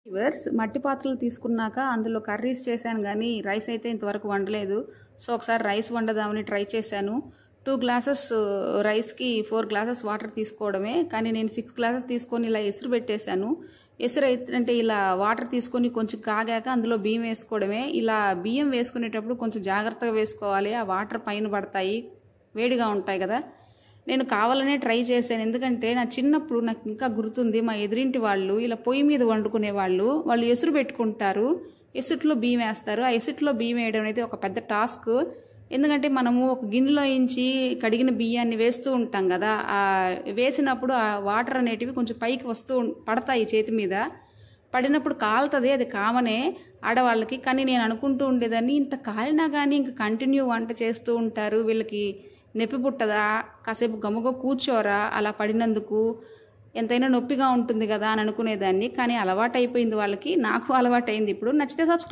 Viewers మట్టి పాత్రలు తీసుకున్నాక అందులో కర్రీస్ చేశాను కానీ రైస్ అయితే ఇంతవరకు వండలేదు. సో ఒకసారి రైస్ వండదామని ట్రై చేశాను. 2 గ్లాసెస్ రైస్కి 4 గ్లాసెస్ వాటర్ తీసుకోవడమే, కానీ నేను 6 గ్లాసెస్ తీసుకొని ఇలా ఎసురు పెట్టేశాను. ఎసురు అంటే ఇలా వాటర్ తీసుకొని కొంచెం కాగాక అందులో బియ్యం వేసుకోవడమే. ఇలా బియ్యం వేసుకునేటప్పుడు కొంచెం జాగ్రత్తగా వేసుకోవాలి, ఆ వాటర్ పైన పడతాయి, వేడిగా ఉంటాయి కదా. నేను కావాలనే ట్రై చేశాను, ఎందుకంటే నా చిన్నప్పుడు నాకు ఇంకా గుర్తుంది, మా ఎదురింటి వాళ్ళు ఇలా పొయ్యి మీద వండుకునే వాళ్ళు ఎసురు పెట్టుకుంటారు, ఎసుట్లో బియ్యం వేస్తారు. ఆ ఎసుట్లో బియ్యం వేయడం అనేది ఒక పెద్ద టాస్క్. ఎందుకంటే మనము ఒక గిన్నెలో ఇంచి కడిగిన బియ్యాన్ని వేస్తూ ఉంటాం కదా, ఆ వేసినప్పుడు ఆ వాటర్ అనేటివి కొంచెం పైకి పడతాయి చేతి మీద, పడినప్పుడు కాలుతుంది, అది కామనే ఆడవాళ్ళకి. కానీ నేను అనుకుంటూ ఉండేదాన్ని, ఇంత కాలినా కానీ ఇంక కంటిన్యూ వంట చేస్తూ ఉంటారు, వీళ్ళకి నొప్పి పుట్టదా, కాసేపు గమ్ముగా కూర్చోరా అలా పడినందుకు, ఎంతైనా నొప్పిగా ఉంటుంది కదా అని అనుకునేదాన్ని. కానీ అలవాటు అయిపోయింది వాళ్ళకి, నాకు అలవాటు అయింది. ఇప్పుడు నచ్చితే సబ్స్క్రైబ్